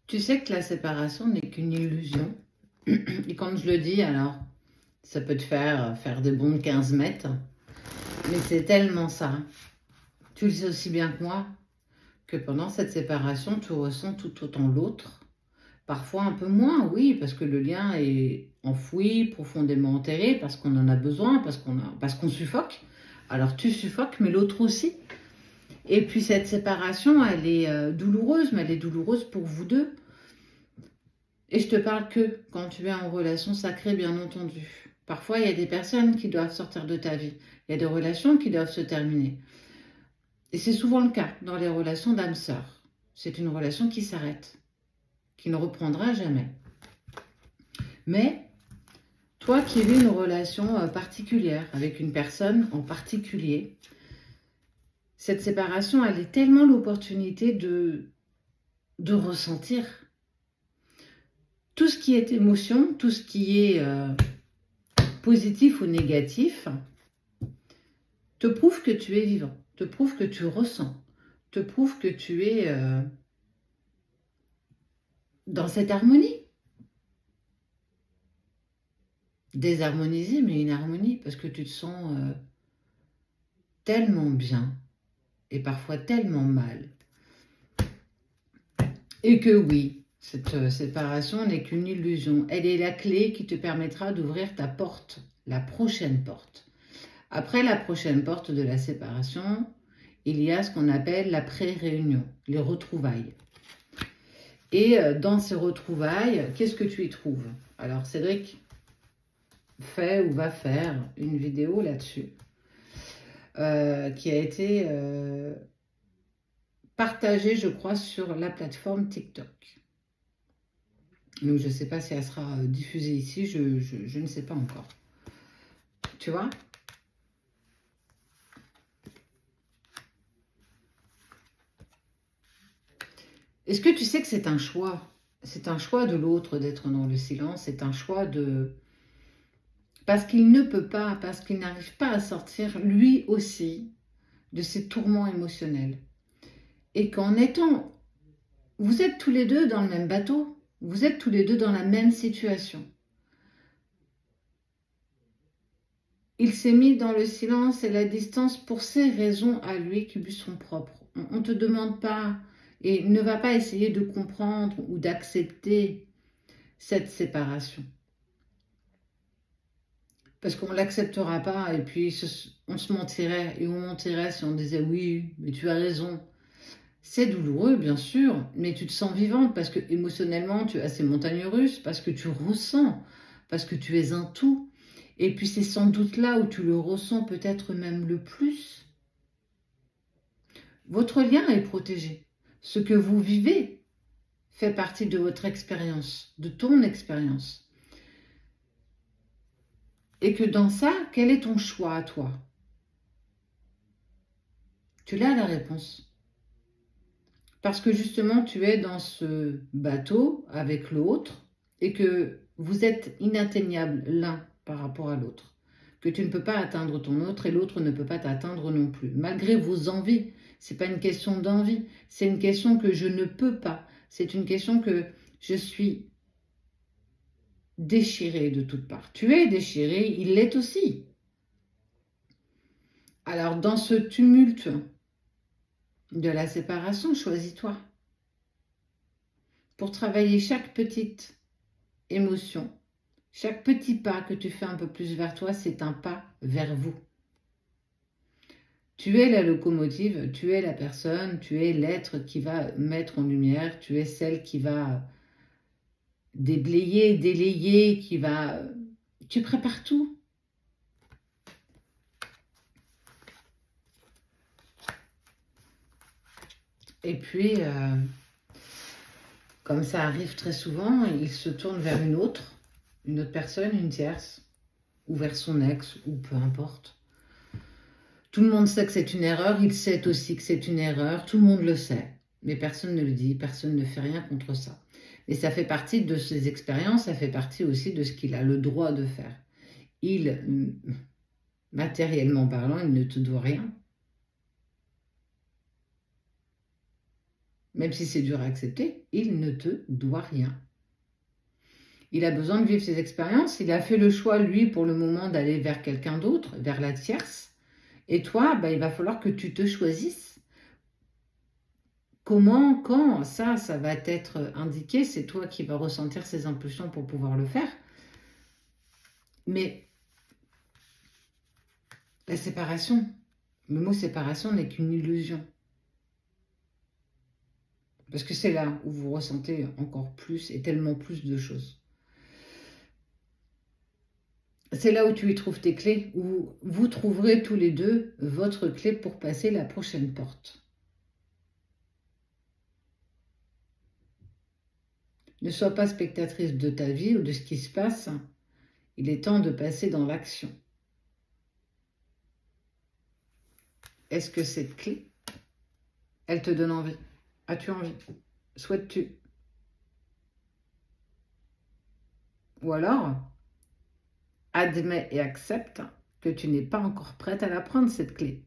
Tu sais que la séparation n'est qu'une illusion. Et quand je le dis, alors, ça peut te faire des bonds de 15 mètres. Mais c'est tellement ça. Tu le sais aussi bien que moi, que pendant cette séparation, tu ressens tout autant l'autre. Parfois un peu moins, oui, parce que le lien est enfoui, profondément enterré, parce qu'on en a besoin, parce qu'on suffoque. Alors tu suffoques, mais l'autre aussi. Et puis cette séparation, elle est douloureuse, mais elle est douloureuse pour vous deux. Et je te parle que quand tu es en relation sacrée, bien entendu. Parfois, il y a des personnes qui doivent sortir de ta vie. Il y a des relations qui doivent se terminer. Et c'est souvent le cas dans les relations d'âme-sœur. C'est une relation qui s'arrête, qui ne reprendra jamais. Mais toi qui vis une relation particulière avec une personne en particulier, cette séparation, elle est tellement l'opportunité de ressentir tout ce qui est émotion, tout ce qui est positif ou négatif, te prouve que tu es vivant, te prouve que tu ressens, te prouve que tu es dans cette harmonie. Désharmonisée, mais une harmonie, parce que tu te sens tellement bien et parfois tellement mal. Et que oui, cette séparation n'est qu'une illusion. Elle est la clé qui te permettra d'ouvrir ta porte, la prochaine porte. Après la prochaine porte de la séparation, il y a ce qu'on appelle la pré-réunion, les retrouvailles. Et dans ces retrouvailles, qu'est-ce que tu y trouves? Alors Cédric fait ou va faire une vidéo là-dessus qui a été partagée, je crois, sur la plateforme TikTok. Donc je ne sais pas si elle sera diffusée ici, je ne sais pas encore. Tu vois? Est-ce que tu sais que c'est un choix? C'est un choix de l'autre d'être dans le silence, c'est un choix de... Parce qu'il ne peut pas, parce qu'il n'arrive pas à sortir, lui aussi, de ses tourments émotionnels. Et qu'en étant... Vous êtes tous les deux dans le même bateau, vous êtes tous les deux dans la même situation. Il s'est mis dans le silence et la distance pour ses raisons à lui qui lui sont propres. On ne te demande pas et ne va pas essayer de comprendre ou d'accepter cette séparation. Parce qu'on ne l'acceptera pas et puis on se mentirait et on mentirait si on disait oui, mais tu as raison. C'est douloureux, bien sûr, mais tu te sens vivante parce que émotionnellement, tu as ces montagnes russes, parce que tu ressens, parce que tu es un tout. Et puis c'est sans doute là où tu le ressens peut-être même le plus. Votre lien est protégé. Ce que vous vivez fait partie de votre expérience, de ton expérience. Et que dans ça, quel est ton choix à toi? Tu l'as la réponse. Parce que justement, tu es dans ce bateau avec l'autre et que vous êtes inatteignables l'un par rapport à l'autre. Que tu ne peux pas atteindre ton autre et l'autre ne peut pas t'atteindre non plus. Malgré vos envies, ce n'est pas une question d'envie, c'est une question que je ne peux pas. C'est une question que je suis déchirée de toutes parts. Tu es déchiré, il l'est aussi. Alors dans ce tumulte de la séparation, choisis-toi. Pour travailler chaque petite émotion, chaque petit pas que tu fais un peu plus vers toi, c'est un pas vers vous. Tu es la locomotive, tu es la personne, tu es l'être qui va mettre en lumière, tu es celle qui va déblayer, délayer, qui va... Tu prépares tout. Et puis, comme ça arrive très souvent, il se tourne vers une autre personne, une tierce, ou vers son ex, ou peu importe. Tout le monde sait que c'est une erreur, il sait aussi que c'est une erreur, tout le monde le sait. Mais personne ne le dit, personne ne fait rien contre ça. Et ça fait partie de ses expériences, ça fait partie aussi de ce qu'il a le droit de faire. Il, matériellement parlant, il ne te doit rien. Même si c'est dur à accepter, il ne te doit rien. Il a besoin de vivre ses expériences. Il a fait le choix, lui, pour le moment, d'aller vers quelqu'un d'autre, vers la tierce. Et toi, il va falloir que tu te choisisses. Comment, quand, ça va t'être indiqué. C'est toi qui vas ressentir ces impulsions pour pouvoir le faire. Mais la séparation, le mot séparation n'est qu'une illusion. Parce que c'est là où vous ressentez encore plus et tellement plus de choses. C'est là où tu y trouves tes clés, où vous trouverez tous les deux votre clé pour passer la prochaine porte. Ne sois pas spectatrice de ta vie ou de ce qui se passe. Il est temps de passer dans l'action. Est-ce que cette clé, elle te donne envie? As-tu envie? Souhaites-tu? Ou alors, admets et accepte que tu n'es pas encore prête à la prendre, cette clé.